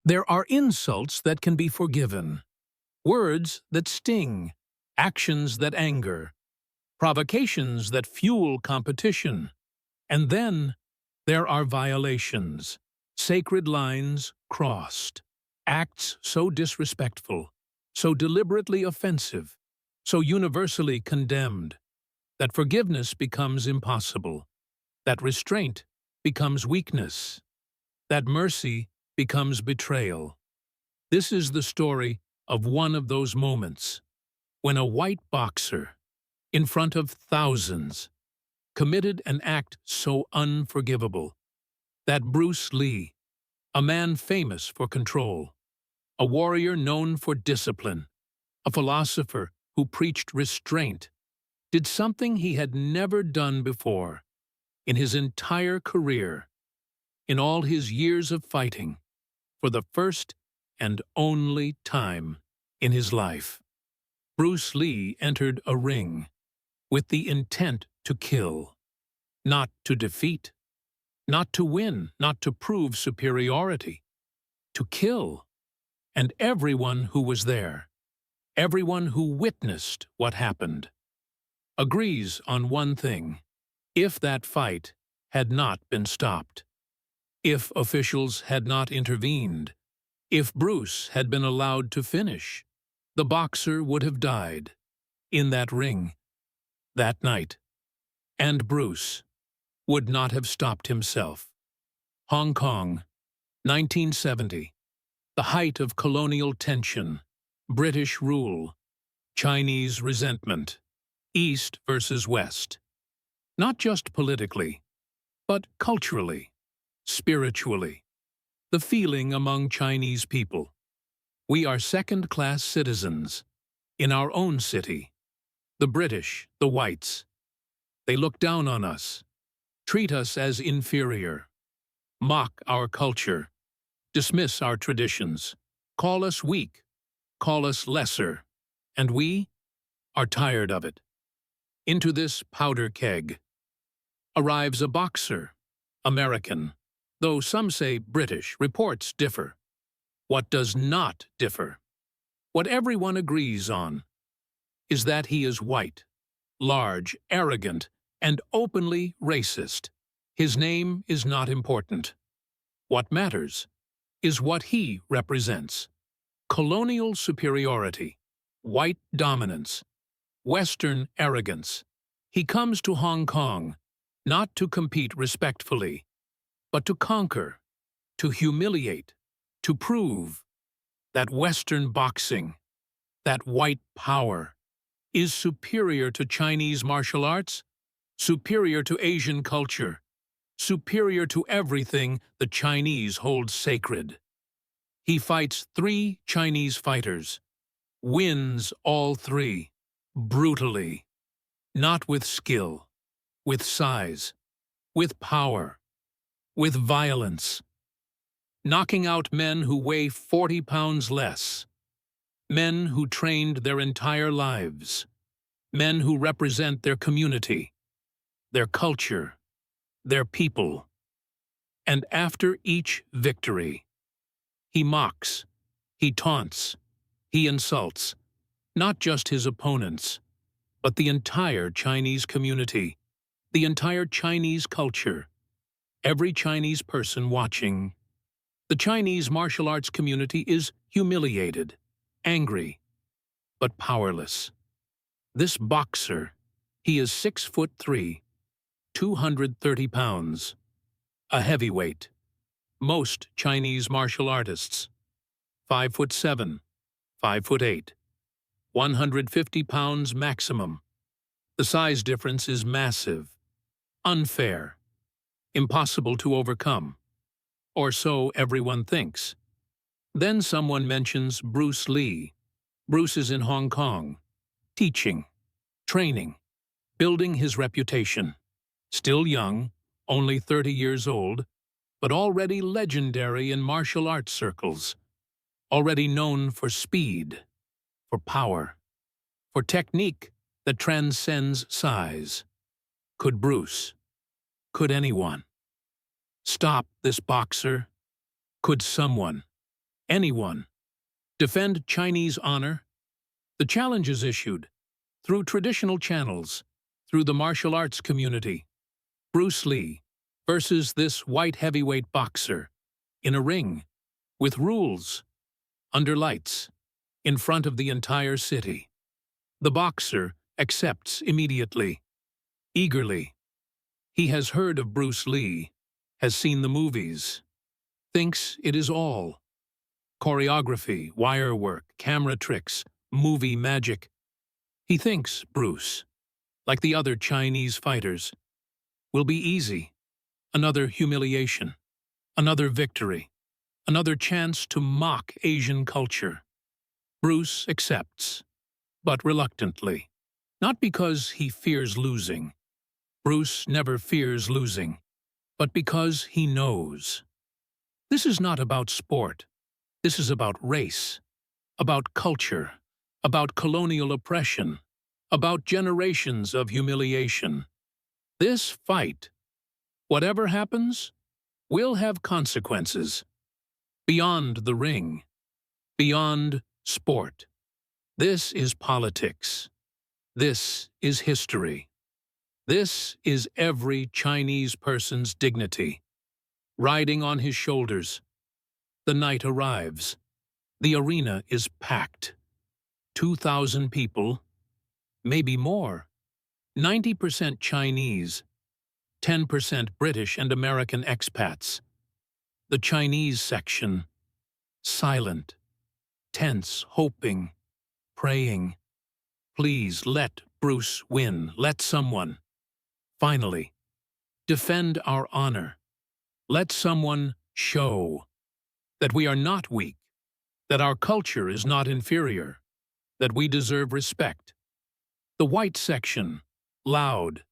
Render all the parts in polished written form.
There are insults that can be forgiven, words that sting, actions that anger, provocations that fuel competition. And then there are violations, sacred lines crossed, acts so disrespectful, so deliberately offensive, so universally condemned, that forgiveness becomes impossible, that restraint becomes weakness, that mercy becomes betrayal. This is the story of one of those moments when a white boxer, in front of thousands, committed an act so unforgivable that Bruce Lee, a man famous for control, a warrior known for discipline, a philosopher who preached restraint, did something he had never done before in his entire career, in all his years of fighting, for the first and only time in his life. Bruce Lee entered a ring with the intent to kill, not to defeat, not to win, not to prove superiority, to kill. And everyone who was there, everyone who witnessed what happened, agrees on one thing: if that fight had not been stopped, if officials had not intervened, if Bruce had been allowed to finish, the boxer would have died in that ring that night, and Bruce would not have stopped himself. Hong Kong, 1970. The height of colonial tension, British rule, Chinese resentment, East versus West. Not just politically, but culturally, spiritually. The feeling among Chinese people: we are second-class citizens in our own city. The British, the whites, they look down on us, treat us as inferior, mock our culture, dismiss our traditions, call us weak, call us lesser, and we are tired of it. Into this powder keg arrives a boxer, American, though some say British. Reports differ. What does not differ, what everyone agrees on, is that he is white, large, arrogant, and openly racist. His name is not important. What matters is what he represents: colonial superiority, white dominance, Western arrogance. He comes to Hong Kong not to compete respectfully, but to conquer, to humiliate, to prove that Western boxing, that white power, is superior to Chinese martial arts, superior to Asian culture, superior to everything the Chinese hold sacred. He fights 3 Chinese fighters, wins all 3, brutally, not with skill, with size, with power, with violence, knocking out men who weigh 40 pounds less, men who trained their entire lives, men who represent their community, their culture, their people. And after each victory, he mocks, he taunts, he insults, not just his opponents, but the entire Chinese community, the entire Chinese culture, every Chinese person watching. The Chinese martial arts community is humiliated, angry, but powerless. This boxer, he is 6'3", 230 pounds, a heavyweight. Most Chinese martial artists, 5'7", 5'8", 150 pounds maximum. The size difference is massive, unfair, impossible to overcome, or so everyone thinks. Then someone mentions Bruce Lee. Bruce is in Hong Kong, teaching, training, building his reputation. Still young, only 30 years old, but already legendary in martial arts circles, already known for speed, for power, for technique that transcends size. Could Bruce, could anyone, stop this boxer? Could someone, Anyone. Defend Chinese honor? The challenge is issued through traditional channels, through the martial arts community. Bruce Lee versus this white heavyweight boxer in a ring, with rules, under lights, in front of the entire city. The boxer accepts immediately, eagerly. He has heard of Bruce Lee, has seen the movies, thinks it is all. Choreography, wire work, camera tricks, movie magic. He thinks Bruce, like the other Chinese fighters, will be easy. Another humiliation, another victory, another chance to mock Asian culture. Bruce accepts, but reluctantly. Not because he fears losing. Bruce never fears losing, but because he knows. This is not about sport. This is about race, about culture, about colonial oppression, about generations of humiliation. This fight, whatever happens, will have consequences. Beyond the ring, beyond sport. This is politics. This is history. This is every Chinese person's dignity, riding on his shoulders. The night arrives. The arena is packed. 2,000 people, maybe more. 90% Chinese, 10% British and American expats. The Chinese section, silent, tense, hoping, praying. Please let Bruce win. Let someone, finally, defend our honor. Let someone show that we are not weak, that our culture is not inferior, that we deserve respect. The white section, loud,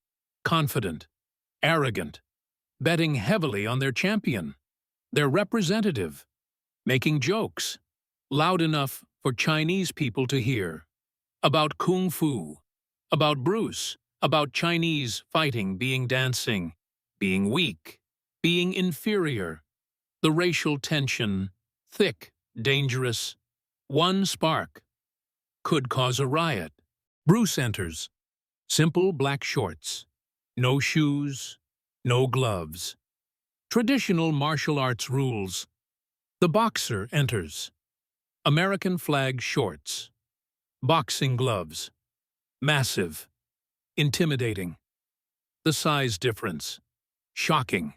confident, arrogant, betting heavily on their champion, their representative, making jokes, loud enough for Chinese people to hear, about kung fu, about Bruce, about Chinese fighting being dancing, being weak, being inferior, the racial tension, thick, dangerous. One spark could cause a riot. Bruce enters. Simple black shorts. No shoes, no gloves. Traditional martial arts rules. The boxer enters. American flag shorts. Boxing gloves. Massive. Intimidating. The size difference. Shocking.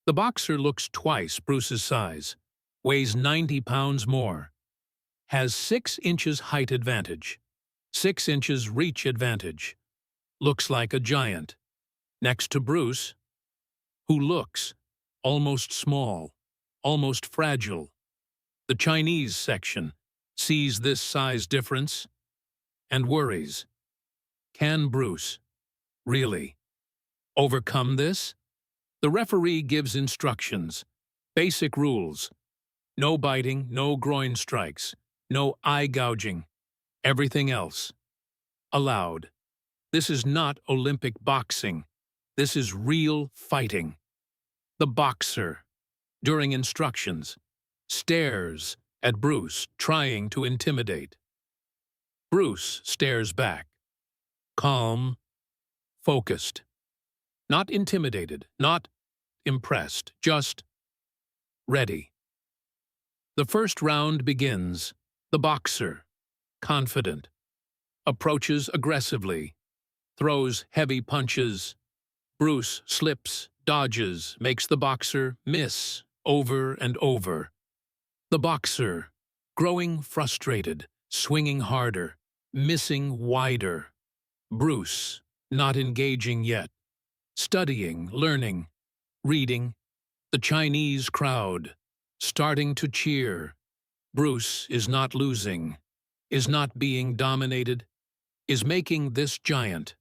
The boxer looks twice Bruce's size, weighs 90 pounds more, has 6 inches height advantage, 6 inches reach advantage, looks like a giant. Next to Bruce, who looks almost small, almost fragile. The Chinese section sees this size difference and worries. Can Bruce really overcome this? The referee gives instructions, basic rules. No biting, no groin strikes, no eye gouging. Everything else allowed. This is not Olympic boxing. This is real fighting. The boxer, during instructions, stares at Bruce, trying to intimidate. Bruce stares back, calm, focused. Not intimidated, not impressed, just ready. The first round begins. The boxer, confident, approaches aggressively, throws heavy punches. Bruce slips, dodges, makes the boxer miss over and over. The boxer, growing frustrated, swinging harder, missing wider. Bruce, not engaging yet. Studying, learning, reading. The Chinese crowd, starting to cheer. Bruce is not losing, is not being dominated, is making this giant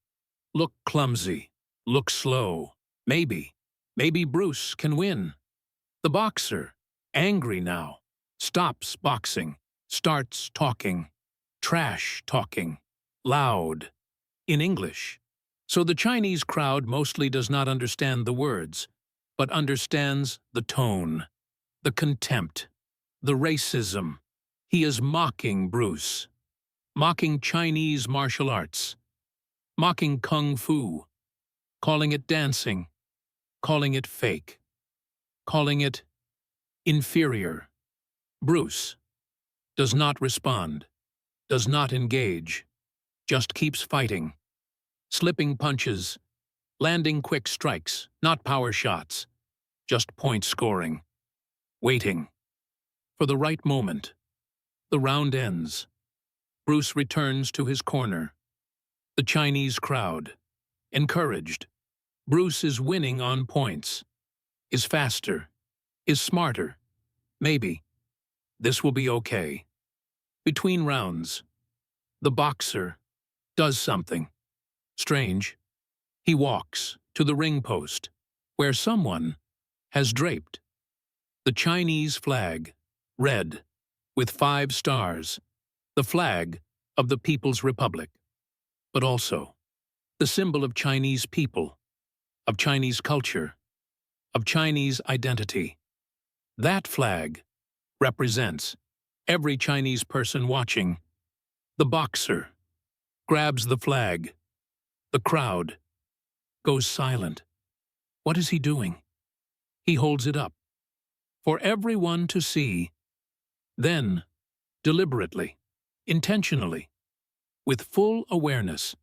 look clumsy, look slow. Maybe Bruce can win. The boxer, angry now, stops boxing, starts talking, trash talking, loud, in English. So the Chinese crowd mostly does not understand the words, but understands the tone, the contempt, the racism. He is mocking Bruce, mocking Chinese martial arts, mocking kung fu, calling it dancing, calling it fake, calling it inferior. Bruce does not respond, does not engage, just keeps fighting, slipping punches, landing quick strikes, not power shots, just point scoring, waiting for the right moment. The round ends. Bruce returns to his corner. The Chinese crowd, encouraged. Bruce is winning on points, is faster, is smarter. Maybe. This will be okay. Between rounds, the boxer does something strange. He walks to the ring post, where someone has draped the Chinese flag, red, with 5 stars, the flag of the People's Republic, but also the symbol of Chinese people, of Chinese culture, of Chinese identity. That flag represents every Chinese person watching. The boxer grabs the flag. The crowd goes silent. What is he doing? He holds it up for everyone to see. Then, deliberately, intentionally, with full awareness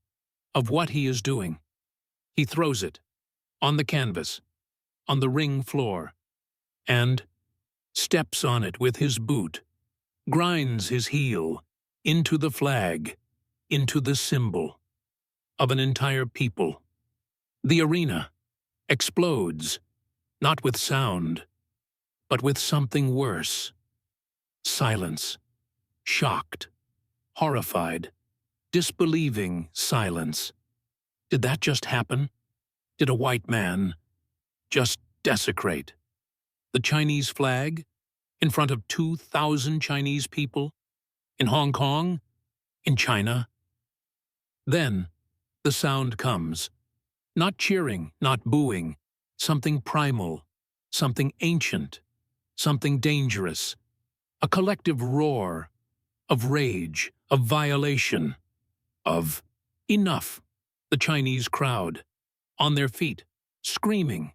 of what he is doing, he throws it on the canvas, on the ring floor, and steps on it with his boot, grinds his heel into the flag, into the symbol of an entire people. The arena explodes, not with sound, but with something worse. Silence. Shocked, horrified, disbelieving silence. Did that just happen? Did a white man just desecrate the Chinese flag in front of 2,000 Chinese people? In Hong Kong? In China? Then the sound comes. Not cheering, not booing. Something primal, something ancient, something dangerous. A collective roar of rage, of violation, of enough. The Chinese crowd, on their feet, screaming,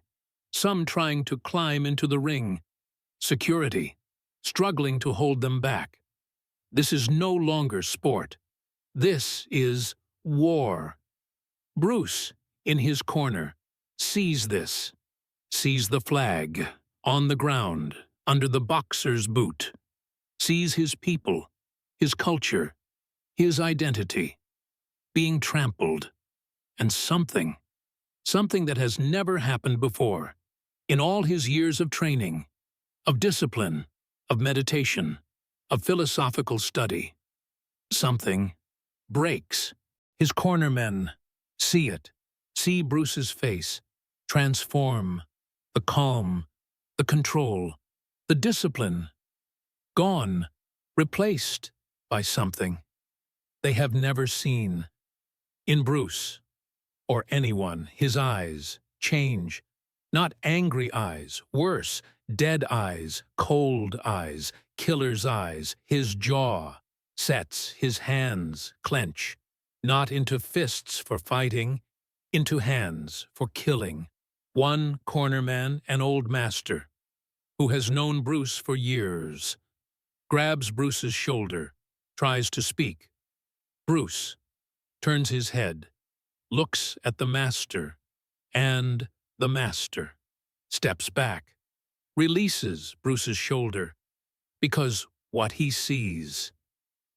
some trying to climb into the ring, security struggling to hold them back. This is no longer sport. This is war. Bruce, in his corner, sees this, sees the flag on the ground under the boxer's boot, sees his people, his culture, his identity being trampled, and something that has never happened before in all his years of training, of discipline, of meditation, of philosophical study. Something breaks. His cornermen see it, see Bruce's face transform, the calm, the control, the discipline, gone, replaced by something they have never seen. In Bruce, or anyone, his eyes change. Not angry eyes, worse, dead eyes, cold eyes, killer's eyes. His jaw sets, his hands clench, not into fists for fighting, into hands for killing. One cornerman, an old master, who has known Bruce for years, grabs Bruce's shoulder, tries to speak. Bruce turns his head, looks at the master, and the master steps back, releases Bruce's shoulder, because what he sees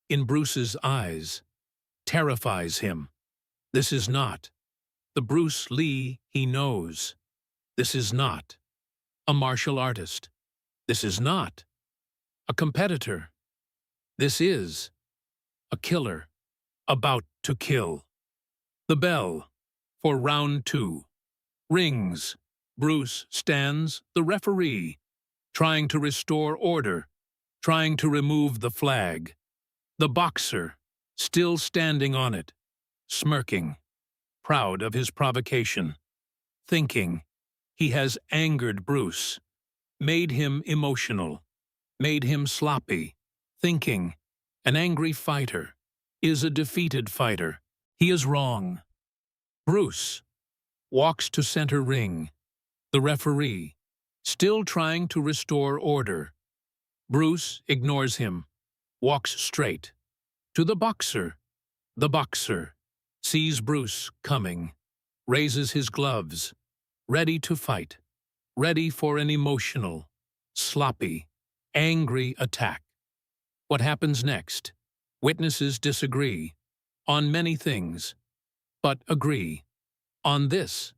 in Bruce's eyes terrifies him. This is not the Bruce Lee he knows. This is not a martial artist. This is not a competitor. This is a killer about to kill. The bell for round 2 rings. Bruce stands, the referee, trying to restore order, trying to remove the flag. The boxer, still standing on it, smirking, proud of his provocation, thinking he has angered Bruce, made him emotional, made him sloppy, thinking. An angry fighter is a defeated fighter. He is wrong. Bruce walks to center ring. The referee, still trying to restore order. Bruce ignores him, walks straight. To the boxer. The boxer sees Bruce coming, raises his gloves, ready to fight, ready for an emotional, sloppy, angry attack. What happens next? Witnesses disagree on many things, but agree on this.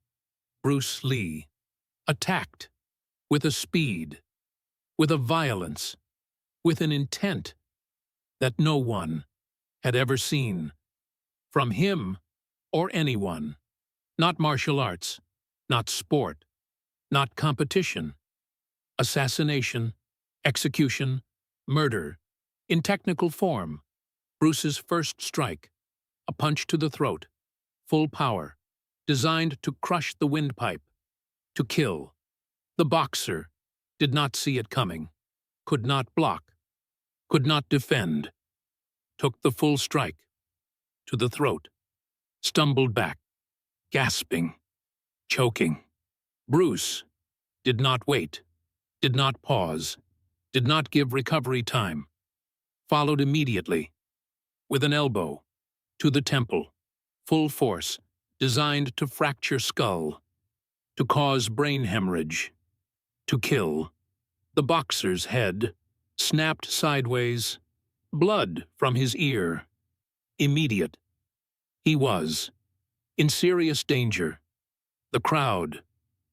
Bruce Lee attacked with a speed, with a violence, with an intent that no one had ever seen from him or anyone. Not martial arts, not sport, not competition. Assassination, execution, murder, in technical form. Bruce's first strike, a punch to the throat, full power, designed to crush the windpipe, to kill. The boxer did not see it coming, could not block, could not defend, took the full strike to the throat, stumbled back, gasping, choking. Bruce did not wait, did not pause, did not give recovery time, followed immediately, with an elbow to the temple, full force, designed to fracture skull, to cause brain hemorrhage, to kill. The boxer's head snapped sideways, blood from his ear. Immediate. He was in serious danger. The crowd,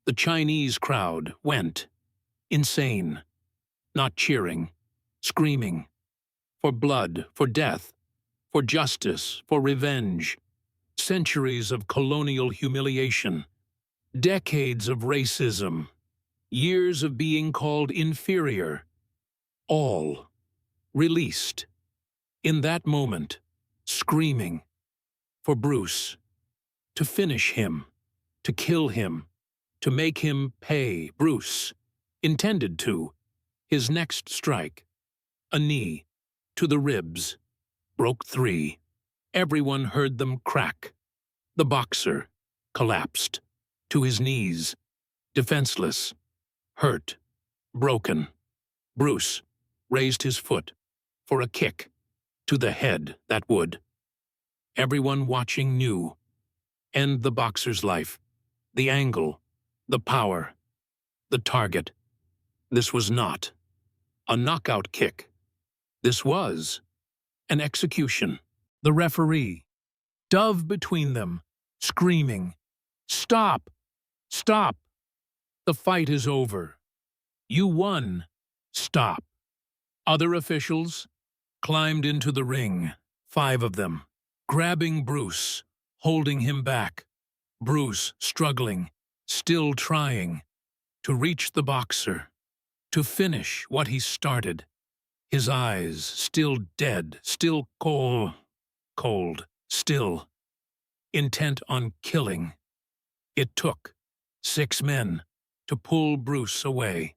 the Chinese crowd, went insane, not cheering, screaming, for blood, for death, for justice, for revenge. Centuries of colonial humiliation, decades of racism, years of being called inferior, all released in that moment, screaming for Bruce, to finish him, to kill him, to make him pay. Bruce intended to. His next strike, a knee to the ribs, broke 3. Everyone heard them crack. The boxer collapsed to his knees, defenseless, hurt, broken. Bruce raised his foot for a kick to the head that would. Everyone watching knew. End the boxer's life. The angle, the power, the target. This was not a knockout kick. This was an execution. The referee dove between them, screaming, "Stop! Stop! The fight is over. You won. Stop." Other officials climbed into the ring, 5 of them, grabbing Bruce, holding him back. Bruce struggling, still trying to reach the boxer, to finish what he started. His eyes still dead, still cold, still intent on killing. It took 6 men to pull Bruce away,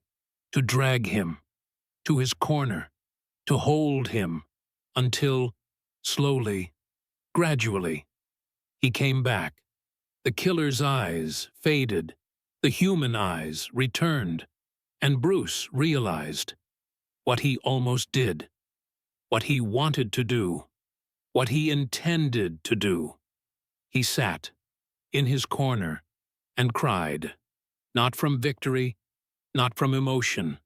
to drag him to his corner, to hold him until, slowly, gradually, he came back. The killer's eyes faded, the human eyes returned, and Bruce realized what he almost did, what he wanted to do, what he intended to do. He sat in his corner and cried, not from victory, not from emotion,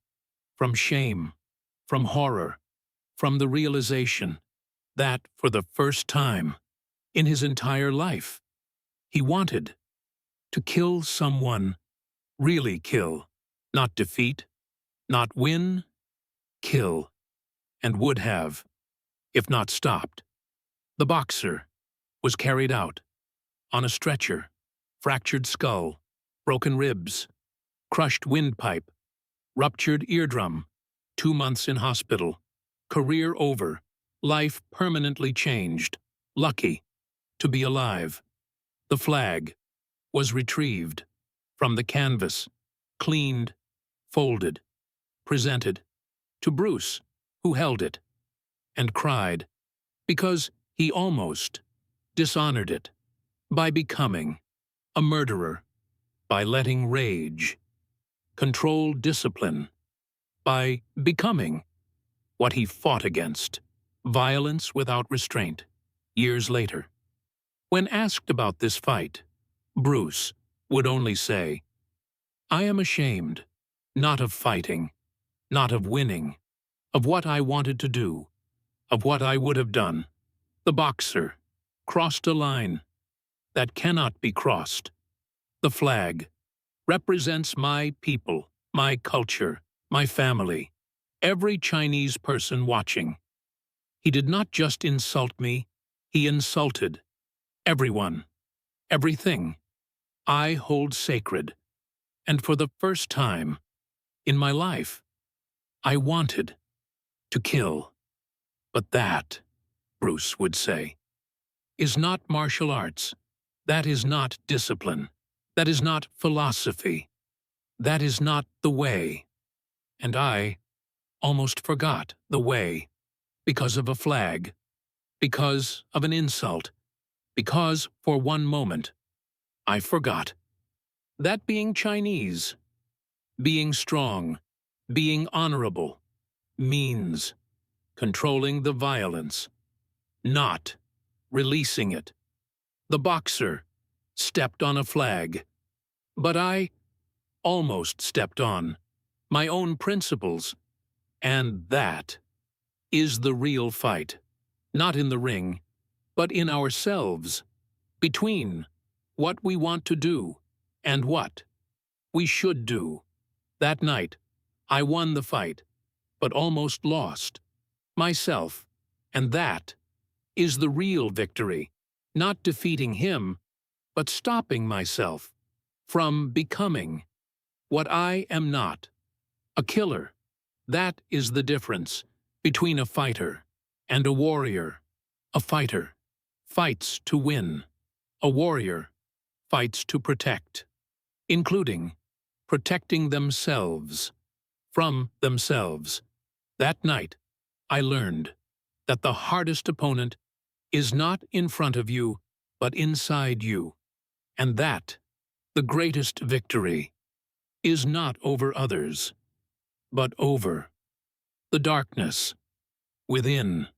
from shame, from horror, from the realization that, for the first time in his entire life, he wanted to kill someone, really kill, not defeat, not win, kill, and would have, if not stopped. The boxer was carried out on a stretcher, fractured skull, broken ribs, crushed windpipe, ruptured eardrum, 2 months in hospital, career over, life permanently changed, lucky to be alive. The flag was retrieved from the canvas, cleaned, folded, presented to Bruce, who held it, and cried, because he almost dishonored it by becoming a murderer, by letting rage control discipline, by becoming what he fought against, violence without restraint, years later. When asked about this fight, Bruce would only say, "I am ashamed, not of fighting, not of winning, of what I wanted to do, of what I would have done. The boxer crossed a line that cannot be crossed. The flag represents my people, my culture, my family, every Chinese person watching. He did not just insult me, he insulted everyone, everything I hold sacred. And for the first time in my life, I wanted to kill. But that," Bruce would say, "is not martial arts. That is not discipline. That is not philosophy. That is not the way." And I almost forgot the way because of a flag, because of an insult, because for one moment I forgot that being Chinese, being strong, being honorable, means controlling the violence, not releasing it. The boxer stepped on a flag, but I almost stepped on my own principles, and that is the real fight, not in the ring, but in ourselves, between what we want to do and what we should do. That night, I won the fight, but almost lost myself, and that is the real victory, not defeating him, but stopping myself from becoming what I am not, a killer. That is the difference between a fighter and a warrior. A fighter fights to win. A warrior fights to protect, including protecting themselves from themselves. That night, I learned that the hardest opponent is not in front of you, but inside you, and that the greatest victory is not over others, but over the darkness within.